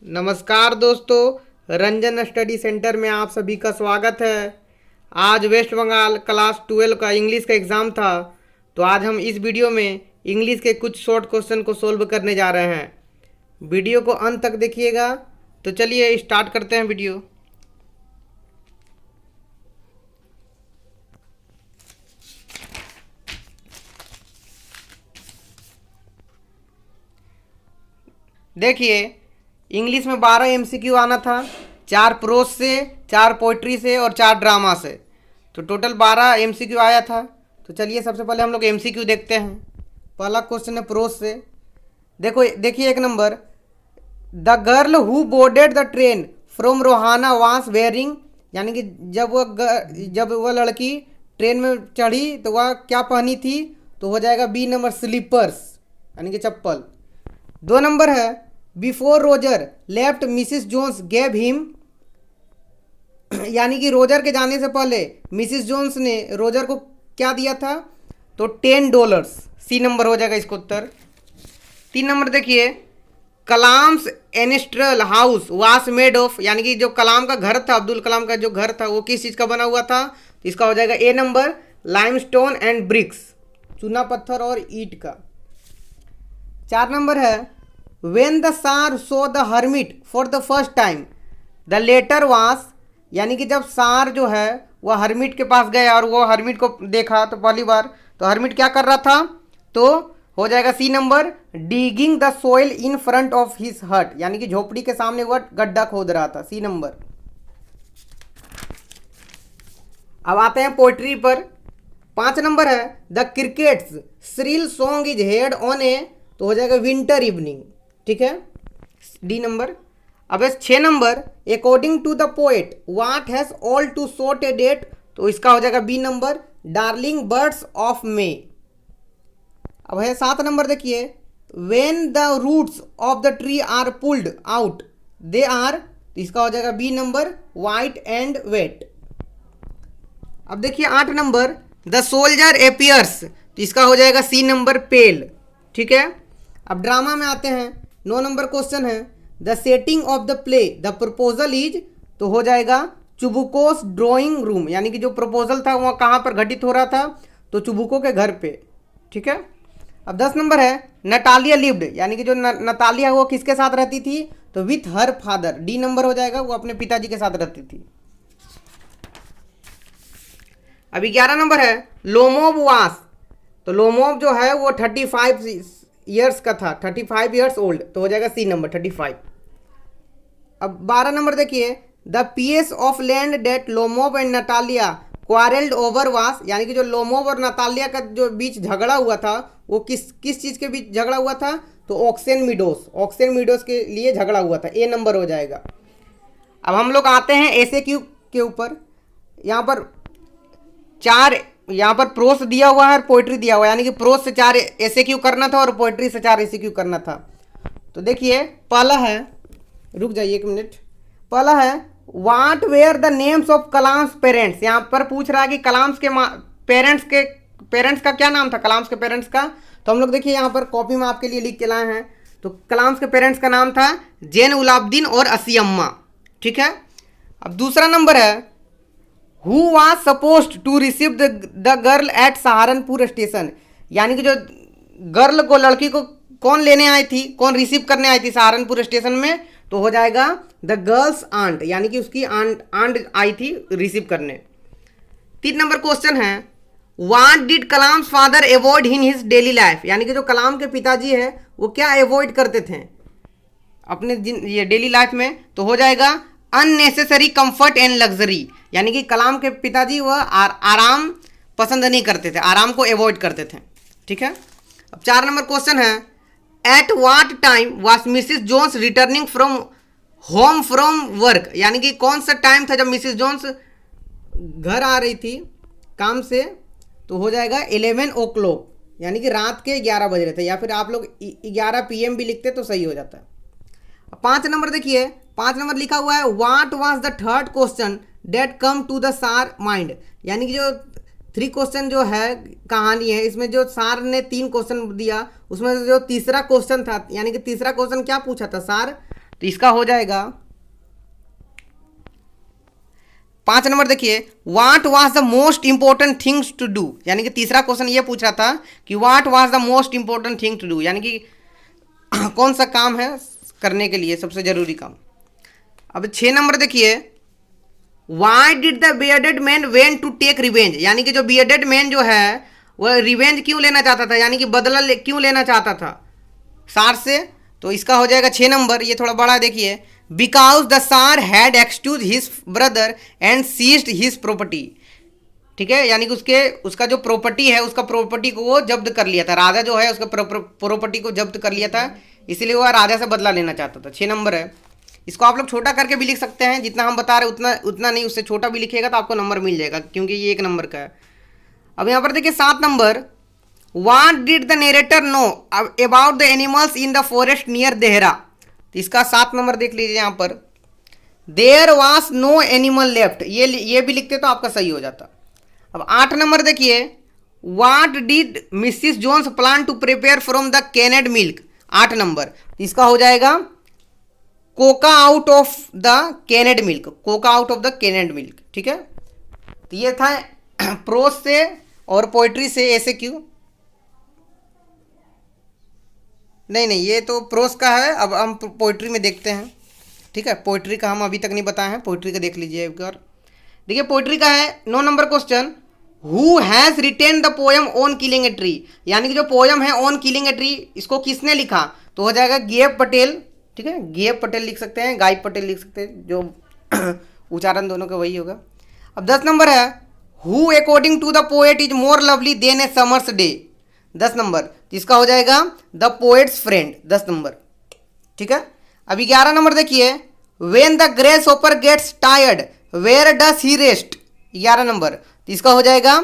नमस्कार दोस्तों, Ranjan study centre में आप सभी का स्वागत है। आज वेस्ट बंगाल क्लास 12 का इंग्लिश का एग्ज़ाम था, तो आज हम इस वीडियो में इंग्लिश के कुछ शॉर्ट क्वेश्चन को सोल्व करने जा रहे हैं। वीडियो को अंत तक देखिएगा। तो चलिए स्टार्ट करते हैं वीडियो। देखिए, इंग्लिश में 12 एमसीक्यू आना था, 4 प्रोज से, 4 पोइट्री से और 4 ड्रामा से। तो टोटल 12 एमसीक्यू आया था। तो चलिए सबसे पहले हम लोग एमसीक्यू देखते हैं। पहला क्वेश्चन है प्रोज से। देखिए 1 number, the girl who boarded the train from Rohana वास वेयरिंग, यानी कि जब वह लड़की ट्रेन में चढ़ी तो वह क्या पहनी थी? तो हो जाएगा बी नंबर स्लीपर्स, यानी कि चप्पल। 2 नंबर है, before Roger left Mrs Jones gave him, यानी कि रोजर के जाने से पहले मिसिस जोन्स ने रोजर को क्या दिया था? तो $10। सी नंबर हो जाएगा इसका उत्तर। 3 नंबर देखिए, कलाम्स एनेस्ट्रल हाउस वास मेड ऑफ, यानी कि जो कलाम का घर था, अब्दुल कलाम का जो घर था वो किस चीज़ का बना हुआ था? तो इसका हो जाएगा ए नंबर लाइमस्टोन एंड ब्रिक्स, चूना पत्थर और ईंट का। 4 नंबर है, When the Tsar saw the hermit for the first time, the latter was, यानी कि जब सार जो है वह हर्मिट के पास गया और वो हर्मिट को देखा तो पहली बार, तो हर्मिट क्या कर रहा था? तो हो जाएगा C number digging the soil in front of his hut, यानी कि झोपड़ी के सामने वह गड्ढा खोद रहा था। C number. अब आते हैं पोइट्री पर। 5 नंबर है, the crickets shrill song is heard on a, तो हो जाएगा विंटर इवनिंग। ठीक है, डी नंबर। अब 6 number, according to the poet what has all too short a date, तो इसका हो जाएगा B number darling birds of May. अब है 7 नंबर, देखिए when the roots of the tree are pulled out they are, तो इसका हो जाएगा B number white and wet. अब देखिए 8 नंबर, द सोल्जर एपियर्स, तो इसका हो जाएगा सी नंबर पेल। ठीक है, अब ड्रामा में आते हैं। 9 नंबर क्वेश्चन है, the setting of the play the proposal is, तो हो जाएगा चुबुकोस ड्राइंग रूम, यानी कि जो प्रपोजल था वह कहाँ पर घटित हो रहा था? तो चुबुको के घर पे। ठीक है, अब 10 नंबर है, नटालिया लिव्ड, यानी कि जो नतालिया वो किसके साथ रहती थी? तो with her father. D number हो जाएगा, वो अपने पिताजी के साथ रहती थी। अभी 11 नंबर है, लोमोब वास, तो लोमोब जो है वो 35 ईयर्स का था, 35 ईयर्स ओल्ड, तो हो जाएगा सी नंबर 35। अब 12 नंबर देखिए, the piece of land that Lomov and Natalia quarrelled over was, यानी कि जो लोमोब और नतालिया का जो बीच झगड़ा हुआ था वो किस चीज़ के बीच झगड़ा हुआ था? तो ऑक्सेन मीडोस के लिए झगड़ा हुआ था। ए नंबर हो जाएगा। अब हम लोग आते हैं ऐसे क्यू के ऊपर। यहाँ पर प्रोस दिया हुआ है और पोइट्री दिया हुआ है, यानी कि प्रोस से 4 ऐसे क्यू करना था और पोइट्री से 4 ऐसे क्यू करना था। तो देखिए पहला है, रुक जाइए 1 मिनट। पहला है, what were the names of Kalam's parents, यहाँ पर पूछ रहा है कि कलाम्स के पेरेंट्स का क्या नाम था? कलाम्स के पेरेंट्स का, तो हम लोग देखिए यहाँ पर कॉपी में आपके लिए लिख के लाए हैं। तो कलाम्स के पेरेंट्स का नाम था जैन उलाब्दीन और असियम्मा। ठीक है, अब दूसरा नंबर है, Who was supposed to receive the girl at Saharanpur station, यानी कि जो गर्ल को, लड़की को कौन लेने आई थी, कौन रिसीव करने आई थी सहारनपुर स्टेशन में? तो हो जाएगा द गर्ल्स आंट, यानी कि उसकी आंट आई थी रिसीव करने। 3 नंबर क्वेश्चन है, what did Kalam's father avoid in his daily life, यानी कि जो कलाम के पिताजी है वो क्या अवॉइड करते थे अपने ये डेली लाइफ में? तो हो जाएगा अननेसेसरी कंफर्ट एंड लग्जरी, यानी कि कलाम के पिताजी वह आराम पसंद नहीं करते थे, आराम को अवॉइड करते थे। ठीक है, अब 4 नंबर क्वेश्चन है, at what time was Mrs Jones returning from home from work, यानी कि कौन सा टाइम था जब मिसिस जोन्स घर आ रही थी काम से? तो हो जाएगा 11 o'clock, यानी कि रात के 11 बज रहे थे, या फिर आप लोग 11 PM भी लिखते तो सही हो जाता है। 5 नंबर देखिए, 5 नंबर लिखा हुआ है, what was the third question that come to the tsar mind, यानी कि जो 3 क्वेश्चन जो है कहानी है, इसमें जो सार ने 3 क्वेश्चन दिया उसमें जो तीसरा क्वेश्चन था, यानी कि तीसरा क्वेश्चन क्या पूछा था? सार तो इसका हो जाएगा 5 नंबर देखिए, what was the most important things to do, यानी कि तीसरा क्वेश्चन ये पूछ रहा था कि what was the most important thing to do, यानी कि कौन सा काम है करने के लिए सबसे जरूरी काम। अब 6 नंबर देखिए, why did the bearded man went to take revenge, यानी कि जो बियर्डेड मैन जो है वह रिवेंज क्यों लेना चाहता था, यानी कि बदला क्यों लेना चाहता था सार से। तो इसका हो जाएगा 6 नंबर, ये थोड़ा बड़ा देखिए, because the tsar had excuse his brother and seized his property. ठीक है, यानी कि उसका जो प्रॉपर्टी है, उसका प्रॉपर्टी को वो जब्त कर लिया था, राजा जो है उसका प्रॉपर्टी को जब्त कर लिया था, इसीलिए वह राजा से बदला लेना चाहता था। 6 नंबर है। इसको आप लोग छोटा करके भी लिख सकते हैं, जितना हम बता रहे उतना नहीं, उससे छोटा भी लिखिएगा तो आपको नंबर मिल जाएगा, क्योंकि ये 1 नंबर का है। अब यहाँ पर देखिए 7 number, what did the narrator know about the animals in the forest near Dehra. तो इसका 7 नंबर देख लीजिए यहाँ पर, there was no animal left, ये भी लिखते तो आपका सही हो जाता। अब 8 नंबर देखिए, what did Mrs Jones plan to prepare from the canned milk. 8 number, तो इसका हो जाएगा cocoa out of the canned milk, cocoa out of the canned milk. ठीक है, तो ये था प्रोज से और पोइट्री से ऐसे क्यों, नहीं ये तो प्रोज का है। अब हम पोइट्री में देखते हैं। ठीक है, पोइट्री का हम अभी तक नहीं बताए हैं, पोइट्री का देख लीजिए एक बार। देखिए पोइट्री का है 9 number question, who has retain the poem on killing a tree, यानी कि जो पोयम है ऑन किलिंग ए ट्री, इसको किसने लिखा, तो हो जाएगा गेव पटेल। ठीक है, गेव पटेल लिख सकते हैं, गायब पटेल लिख सकते हैं, जो उच्चारण दोनों का वही होगा। अब 10 नंबर है, who according to the poet is more lovely than a summer's day. 10 number, इसका हो जाएगा द पोएट्स फ्रेंड, 10 नंबर। ठीक है, अभी 11 नंबर देखिए, when the grasshopper gets tired where does he rest. 11 number, इसका हो जाएगा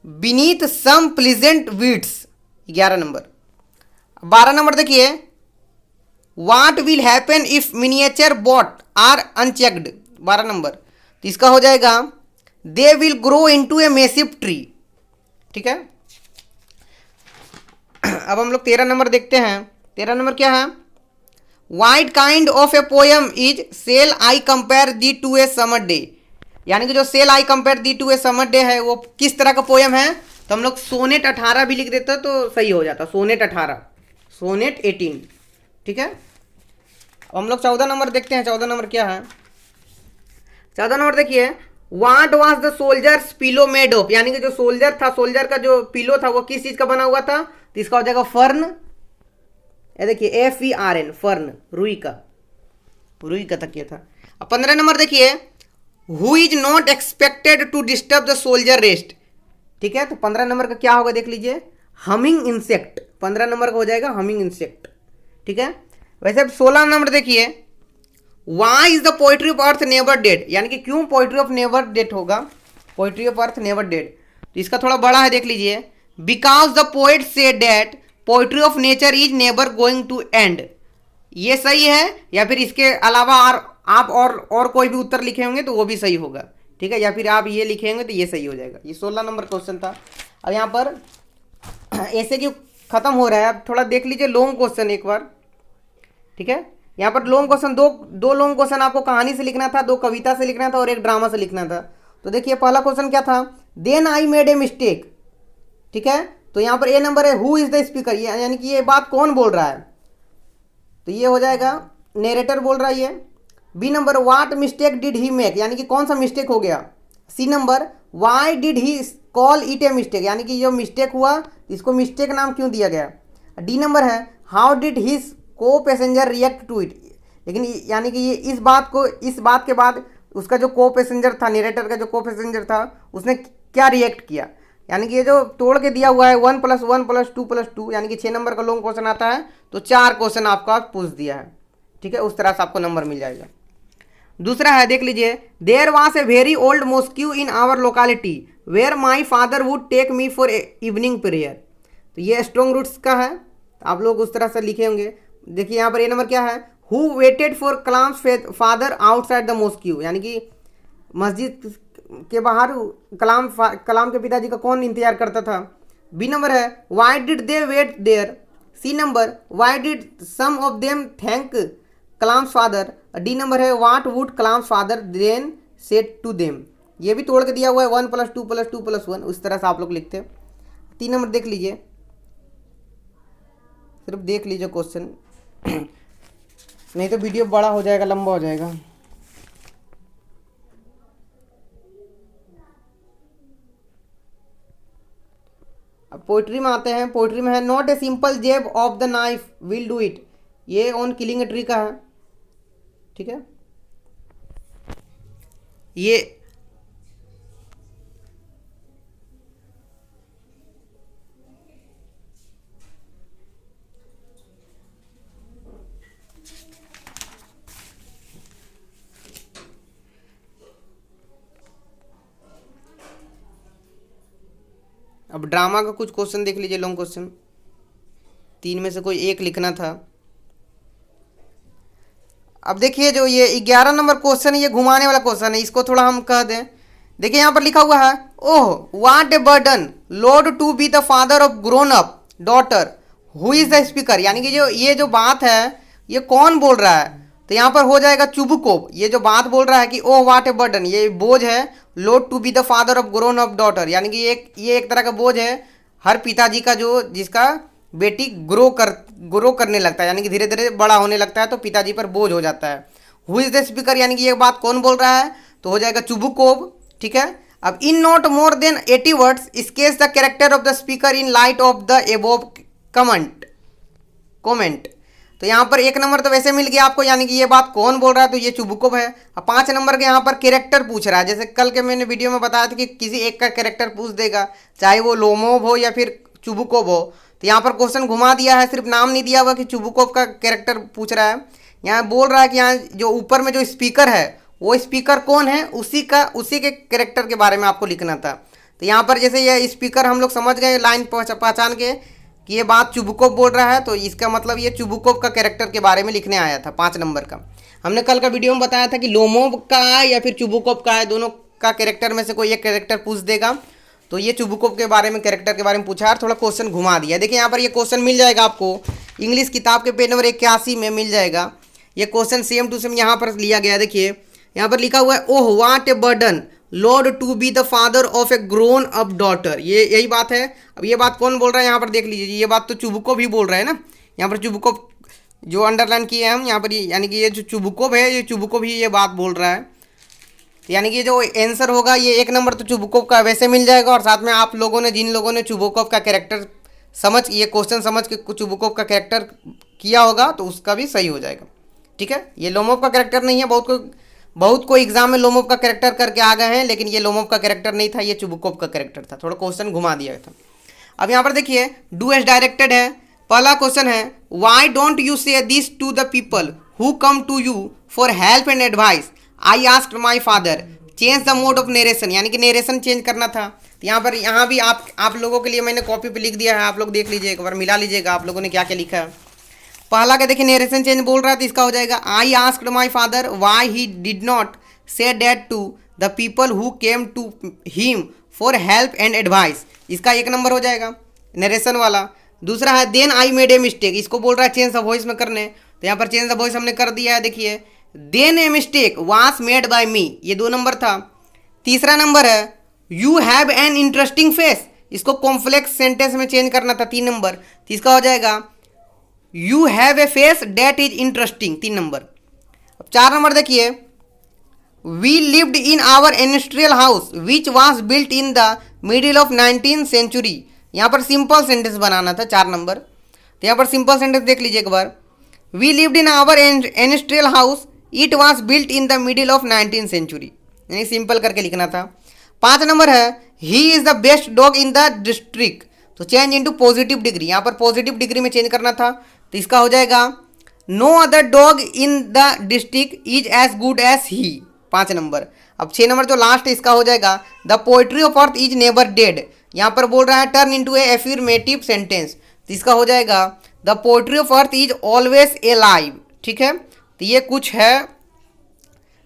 beneath some pleasant weeds, 11 number. 12 number देखिए, what will happen if miniature bot are unchecked. 12 number, तो इसका हो जाएगा they will grow into a massive tree. ठीक है, अब हम लोग 13 नंबर देखते हैं। 13 नंबर क्या है, what kind of a poem is shall I compare thee to a summer day, यानी कि जो shall I compare thee to a summer day है वो किस तरह का पोयम है, तो हम लोग सोनेट 18 भी लिख देते तो सही हो जाता, सोनेट 18, सोनेट 18। ठीक है, अब हम लोग 14 नंबर देखते हैं। 14 नंबर क्या है, 14 नंबर देखिए, what was the soldiers pillow made of, यानी कि जो सोल्जर था, सोल्जर का जो पिलो था वो किस चीज का बना हुआ था, तो इसका हो जाएगा फर्न। ये देखिए FERN, फर्न, रुई का तकिया था। अब 15 नंबर देखिए, who is not expected to disturb the soldier rest. ठीक है, तो 15 नंबर का क्या होगा देख लीजिए, हमिंग इंसेक्ट, 15 नंबर का हो जाएगा हमिंग इंसेक्ट। ठीक है, वैसे 16 नंबर देखिए, why is the poetry of earth never dead, यानी कि क्यों पोइट्री ऑफ नेवर डेड होगा, poetry of earth never dead. तो इसका थोड़ा बड़ा है, देख लीजिए, because the poet says that poetry of nature is never going to end. ये सही है, या फिर इसके अलावा आप और कोई भी उत्तर लिखे होंगे तो वो भी सही होगा। ठीक है, या फिर आप ये लिखेंगे तो ये सही हो जाएगा। ये 16 नंबर क्वेश्चन था। अब यहाँ पर ऐसे क्यों खत्म हो रहा है, अब थोड़ा देख लीजिए लॉन्ग क्वेश्चन एक बार। ठीक है, यहाँ पर लॉन्ग क्वेश्चन दो लॉन्ग क्वेश्चन आपको कहानी से लिखना था, 2 कविता से लिखना था और 1 ड्रामा से लिखना था। तो देखिए पहला क्वेश्चन क्या था, then I made a mistake. ठीक है, तो यहाँ पर A नंबर है, हु इज द स्पीकर, यानी कि ये बात कौन बोल रहा है, तो ये हो जाएगा नेरेटर बोल रहा है ये। B number, what mistake did he make, यानी कि कौन सा मिस्टेक हो गया। C number, why did he call it a mistake, यानी कि जो मिस्टेक हुआ इसको मिस्टेक नाम क्यों दिया गया। D नंबर है, हाउ डिड हिज को पैसेंजर रिएक्ट टू इट, लेकिन यानी कि ये इस बात के बाद उसका जो को पैसेंजर था, नेरेटर का जो को पैसेंजर था, उसने क्या रिएक्ट किया। यानी कि ये जो तोड़ के दिया हुआ है 1 + 1 + 2 + 2, यानी कि 6 नंबर का लॉन्ग क्वेश्चन आता है तो 4 क्वेश्चन आपका पूछ दिया है। ठीक है, उस तरह से आपको नंबर मिल जाएगा। दूसरा है, देख लीजिए, there was a very old mosque in our locality where my father would take me for evening prayer. तो ये स्ट्रॉन्ग रूट्स का है, आप लोग उस तरह से लिखे होंगे। देखिए यहाँ पर A नंबर क्या है, who waited for Kalam's father outside the mosque, यानी कि मस्जिद के बाहर कलाम के पिताजी का कौन इंतजार करता था। B नंबर है, why did they wait there. C number, why did some of them thank Kalam's father. D number है what would Kalam's father then said to them. ये भी तोड़ के दिया हुआ है 1+2+2+1, उस तरह से आप लोग लिखते हैं। 3 नंबर देख लीजिए, सिर्फ देख लीजिए क्वेश्चन, नहीं तो वीडियो बड़ा हो जाएगा, लंबा हो जाएगा। अब पोइट्री में आते हैं। पोइट्री में है नॉट ए सिंपल जेब of the knife will do it. ये ऑन किलिंग ए ट्री का है, ठीक है। ये अब ड्रामा का कुछ क्वेश्चन देख लीजिए, लॉन्ग क्वेश्चन, 3 में से कोई एक लिखना था। अब देखिए जो ये 11 नंबर क्वेश्चन है, ये घुमाने वाला क्वेश्चन है, इसको थोड़ा हम कह दें। देखिए यहाँ पर लिखा हुआ है oh what a burden lord to be the father of grown up daughter who is the speaker. यानी कि जो ये जो बात है ये कौन बोल रहा है, तो यहाँ पर हो जाएगा चुबुकोव। ये जो बात बोल रहा है कि ओह व्हाट ए बर्डन, ये बोझ है, lord to be the father of grown up daughter, यानी कि ये एक तरह का बोझ है हर पिताजी का, जो जिसका बेटी ग्रो करने लगता है, यानी कि धीरे धीरे बड़ा होने लगता है तो पिताजी पर बोझ हो जाता है। हु इज द स्पीकर, यानी कि ये बात कौन बोल रहा है, तो हो जाएगा चुबुकोव, ठीक है। अब in not more than 80 words sketch the character of the speaker in light of the above comment. तो यहाँ पर 1 नंबर तो वैसे मिल गया आपको, यानी कि ये बात कौन बोल रहा है, तो ये चुबुकोव है। अब 5 नंबर के यहाँ पर कैरेक्टर पूछ रहा है, जैसे कल के मैंने वीडियो में बताया था कि किसी एक का कैरेक्टर पूछ देगा, चाहे वो लोमोव हो या फिर चुबुकोव हो। तो यहाँ पर क्वेश्चन घुमा दिया है, सिर्फ नाम नहीं दिया हुआ कि चुबुकोव का कैरेक्टर पूछ रहा है। यहाँ बोल रहा है कि यहाँ जो ऊपर में जो स्पीकर है वो स्पीकर कौन है, उसी के कैरेक्टर के बारे में आपको लिखना था। तो यहाँ पर जैसे ये स्पीकर हम लोग समझ गए लाइन पहचान के कि ये बात चुबुकोव बोल रहा है, तो इसका मतलब ये चुबुकोव का कैरेक्टर के बारे में लिखने आया था 5 नंबर का। हमने कल का वीडियो में बताया था कि लोमोव का है या फिर चुबुकोव का है, दोनों का कैरेक्टर में से कोई एक कैरेक्टर पूछ देगा, तो ये चुबुकोव के बारे में कैरेक्टर के बारे में पूछा है, थोड़ा क्वेश्चन घुमा दिया। देखिए यहाँ पर ये क्वेश्चन मिल जाएगा आपको इंग्लिश किताब के पेज नंबर 81 में मिल जाएगा। ये क्वेश्चन सेम टू सेम यहाँ पर लिया गया है। देखिए यहाँ पर लिखा हुआ है oh what a burden lord to be the father of a grown up daughter, ये यही बात है। अब ये बात कौन बोल रहा है यहाँ पर देख लीजिए, ये बात तो चुबुकोव भी बोल रहा है ना। यहाँ पर चुबुकोव जो अंडरलाइन किए हैं हम यहाँ पर, यानी कि ये जो चुबुकोव है ये चुबुकोव ही ये बात बोल रहा है। यानी कि जो आंसर होगा ये 1 नंबर तो चुबुकोव का वैसे मिल जाएगा, और साथ में आप लोगों ने जिन लोगों ने चुबुकोव का कैरेक्टर ये क्वेश्चन समझ के चुबुकोव का कैरेक्टर किया होगा तो उसका भी सही हो जाएगा, ठीक है। ये लोमोव का कैरेक्टर नहीं है, बहुत कोई एग्जाम में लोमोव का कैरेक्टर करके आ गए हैं, लेकिन ये लोमोव का कैरेक्टर नहीं था, ये चुबुकोव का कैरेक्टर था। थोड़ा क्वेश्चन घुमा दिया था। अब यहाँ पर देखिए डू एज डायरेक्टेड है। पहला क्वेश्चन है why don't you say this to the people who come to you for help and advice, I asked my father, change the mode of narration, यानी कि नेरेशन चेंज करना था। तो यहाँ भी आप लोगों के लिए मैंने कॉपी पे लिख दिया है, आप लोग देख लीजिए, एक बार मिला लीजिएगा आप लोगों ने क्या क्या लिखा है। पहला का देखिए नेरेशन चेंज बोल रहा है, तो इसका हो जाएगा I asked my father why he did not say that to the people who came to him for help and advice, इसका 1 नंबर हो जाएगा नरेशन वाला। दूसरा है then I made a mistake, इसको बोल रहा है चेंज द वॉइस में करने, तो यहाँ पर चेंज द वॉइस हमने कर दिया है। देखिए then a mistake was made by me, ये 2 नंबर था। तीसरा नंबर है you have an interesting face, इसको कॉम्प्लेक्स सेंटेंस में चेंज करना था, 3 नंबर, तो इसका हो जाएगा you have a face that is interesting, 3 number. अब 4 नंबर देखिए we lived in our industrial house which was built in the middle of 19th century, यहाँ पर सिंपल सेंटेंस बनाना था, 4 नंबर। तो यहाँ पर सिंपल सेंटेंस देख लीजिए एक बार, we lived in our industrial house it was built in the middle of 19th century, यानी सिंपल करके लिखना था। 5 नंबर है he is the best dog in the district, तो चेंज इनटू पॉजिटिव डिग्री, यहाँ पर पॉजिटिव डिग्री में change करना था, तो इसका हो जाएगा no other dog in the district is as good as he, 5 number. अब 6 नंबर जो लास्ट है इसका हो जाएगा the poetry of earth is never dead, यहाँ पर बोल रहा है turn into a affirmative sentence, तो इसका हो जाएगा the poetry of earth is always alive, ठीक है। तो ये कुछ है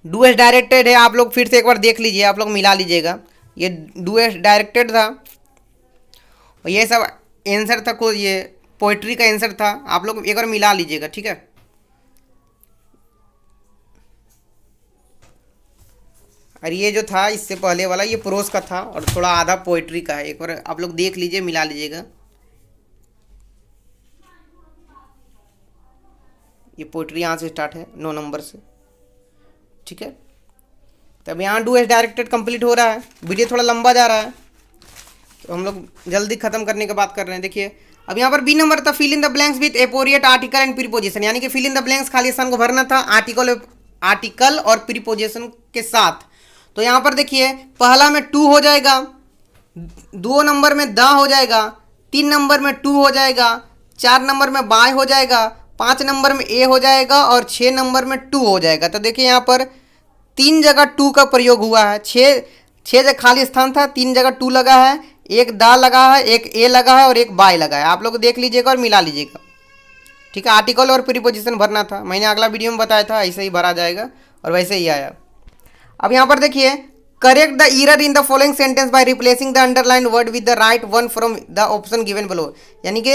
डू एज डायरेक्टेड है, आप लोग फिर से एक बार देख लीजिए, आप लोग मिला लीजिएगा, ये डू एज डायरेक्टेड था और ये सब आंसर था, को ये पोइट्री का आंसर था, आप लोग एक बार मिला लीजिएगा, ठीक है। और ये जो था इससे पहले वाला ये प्रोस का था और थोड़ा आधा पोइट्री का है। एक बार आप लोग देख लीजिए, मिला लीजिएगा। ये पोइट्री यहाँ से स्टार्ट है 9 नंबर से, ठीक है। तब यहाँ डू एज डायरेक्टेड कंप्लीट हो रहा है। वीडियो थोड़ा लंबा जा रहा है तो हम लोग जल्दी खत्म करने की बात कर रहे हैं। देखिए अब यहाँ पर बी नंबर था, fill in the blanks with appropriate article and preposition, यानी कि फिल इन द ब्लैंक्स खाली स्थान को भरना था आर्टिकल और प्रीपोजिशन के साथ। तो यहाँ पर देखिए पहला में टू हो जाएगा, 2 नंबर में द हो जाएगा, 3 नंबर में टू हो जाएगा, 4 नंबर में बाय हो जाएगा, 5 नंबर में ए हो जाएगा और 6 नंबर में टू हो जाएगा। तो देखिए यहाँ पर 3 जगह टू का प्रयोग हुआ है। 6 जगह खाली स्थान था, 3 जगह टू लगा है, एक दा लगा है, एक ए लगा है और एक बाय लगा है। आप लोग देख लीजिएगा और मिला लीजिएगा, ठीक है। आर्टिकल और प्रीपोजिशन भरना था, मैंने अगला वीडियो में बताया था, ऐसे ही भरा जाएगा और वैसे ही आया। अब यहाँ पर देखिए correct the error in the following sentence by replacing the underline word with the right one from the option given below, यानी कि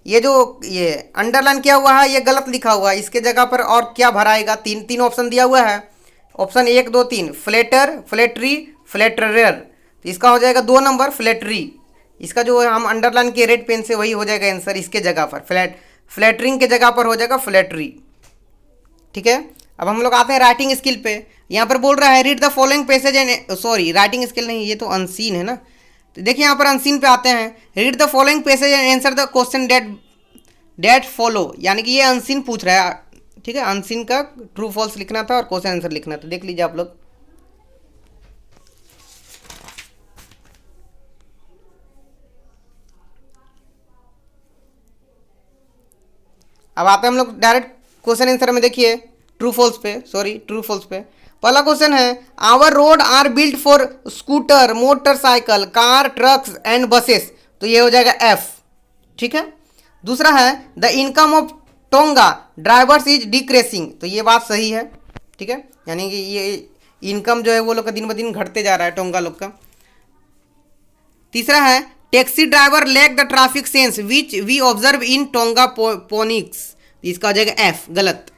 ये अंडरलाइन किया हुआ है ये गलत लिखा हुआ है, इसके जगह पर और क्या भराएगा। तीन ऑप्शन दिया हुआ है, ऑप्शन 1 2 3, फ्लेटर, फ्लेटरी, फ्लेटरर। तो इसका हो जाएगा 2 नंबर फ्लेटरी। इसका जो हम अंडरलाइन के रेड पेन से वही हो जाएगा आंसर, इसके जगह पर फ्लैटरिंग के जगह पर हो जाएगा फ्लैटरी, ठीक है। अब हम लोग आते हैं राइटिंग स्किल पे। यहाँ पर बोल रहा है read the following passage and, sorry writing skill नहीं, ये तो अनसीन है ना। तो देखिए यहाँ पर अनसीन पे आते हैं, read the following passage and answer the question that follow, यानी कि ये अनसीन पूछ रहा है, ठीक है। अनसीन का ट्रू फॉल्स लिखना था और क्वेश्चन आंसर लिखना था। देख लीजिए आप लोग। अब आते हैं हम लोग डायरेक्ट क्वेश्चन आंसर में। देखिए ट्रू फॉल्स पे पहला क्वेश्चन है our road are built for scooter, motorcycle, car, trucks and buses. तो ये हो जाएगा एफ, ठीक है। दूसरा है the income of tonga drivers is decreasing. तो ये बात सही है, ठीक है, यानी कि ये इनकम जो है वो लोग का दिन ब दिन घटते जा रहा है टोंगा लोग का। तीसरा है taxi driver lack the traffic sense which we observe in tonga ponies. इसका हो जाएगा एफ, गलत।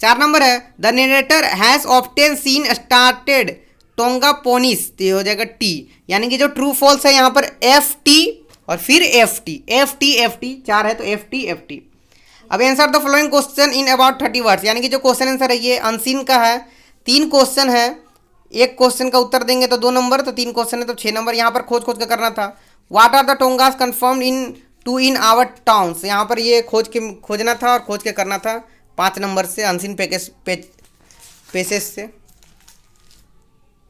4 नंबर है the narrator has often seen started tonga ponies. तो ये हो जाएगा टी, यानी कि जो ट्रू फॉल्स है यहाँ पर एफ टी और फिर एफ टी 4 है तो एफ टी। अब answer the following question in about 30 words, यानी कि जो क्वेश्चन आंसर है ये अनसीन का है। 3 क्वेश्चन है, एक क्वेश्चन का उत्तर देंगे तो 2 नंबर, तो 3 क्वेश्चन है तो 6 नंबर। यहाँ पर खोज के करना था। What are the tongas confirmed in our towns, यहाँ पर ये खोजना था और खोज के करना था 5 नंबर से अनसीन पेसेस से,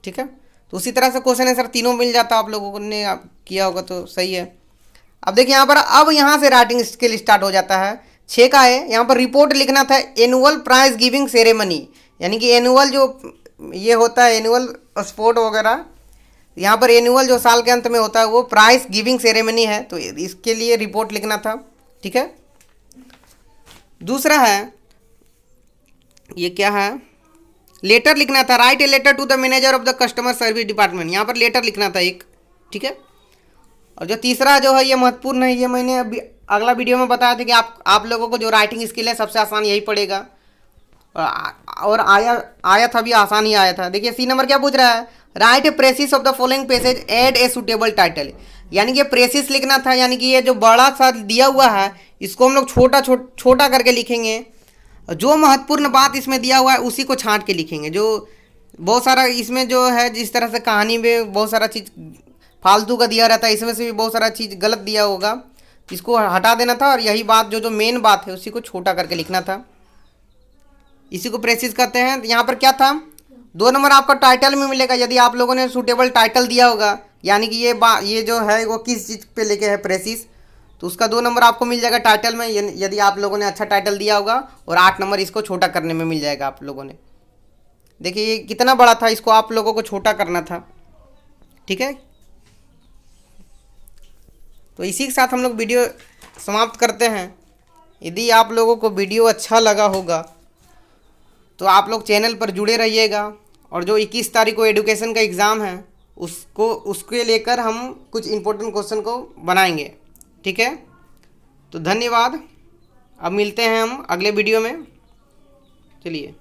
ठीक है। तो उसी तरह से क्वेश्चन आंसर तीनों मिल जाता आप लोगों ने किया होगा तो सही है। अब देखिए यहाँ पर अब यहाँ से राइटिंग स्किल स्टार्ट हो जाता है। 6 का है, यहाँ पर रिपोर्ट लिखना था एनुअल प्राइज गिविंग सेरेमनी, यानी कि एनुअल जो ये होता है एनुअल स्पोर्ट वगैरह, यहाँ पर एनुअल जो साल के अंत में होता है वो प्राइज गिविंग सेरेमनी है, तो इसके लिए रिपोर्ट लिखना था, ठीक है। दूसरा है ये क्या है, लेटर लिखना था, write a letter to the manager of the customer service department, यहाँ पर लेटर लिखना था एक, ठीक है। और जो तीसरा जो है ये महत्वपूर्ण है, ये मैंने अभी अगला वीडियो में बताया था कि आप लोगों को जो राइटिंग स्किल है सबसे आसान यही पड़ेगा, और आया था भी आसान ही आया था। देखिए सी नंबर क्या पूछ रहा है, write a precis of the following passage add a suitable title, यानी कि प्रेसिस लिखना था, यानी कि ये जो बड़ा सा दिया हुआ है इसको हम लोग छोटा करके लिखेंगे। जो महत्वपूर्ण बात इसमें दिया हुआ है उसी को छांट के लिखेंगे। जो बहुत सारा इसमें जो है जिस तरह से कहानी में बहुत सारा चीज़ फालतू का दिया रहता है, इसमें से भी बहुत सारा चीज़ गलत दिया होगा, इसको हटा देना था और यही बात जो मेन बात है उसी को छोटा करके लिखना था, इसी को प्रेसिस कहते हैं। तो यहाँ पर क्या था, 2 नंबर आपका टाइटल में मिलेगा यदि आप लोगों ने सूटेबल टाइटल दिया होगा, यानी कि ये जो है वो किस चीज़ पे लेके है प्रेसिस, तो उसका 2 नंबर आपको मिल जाएगा टाइटल में यदि आप लोगों ने अच्छा टाइटल दिया होगा, और 8 नंबर इसको छोटा करने में मिल जाएगा आप लोगों ने। देखिए ये कितना बड़ा था, इसको आप लोगों को छोटा करना था, ठीक है। तो इसी के साथ हम लोग वीडियो समाप्त करते हैं। यदि आप लोगों को वीडियो अच्छा लगा होगा तो आप लोग चैनल पर जुड़े रहिएगा, और जो 21 तारीख को एडुकेशन का एग्ज़ाम है उसके लेकर हम कुछ इम्पोर्टेंट क्वेश्चन को बनाएंगे, ठीक है। तो धन्यवाद, अब मिलते हैं हम अगले वीडियो में, चलिए।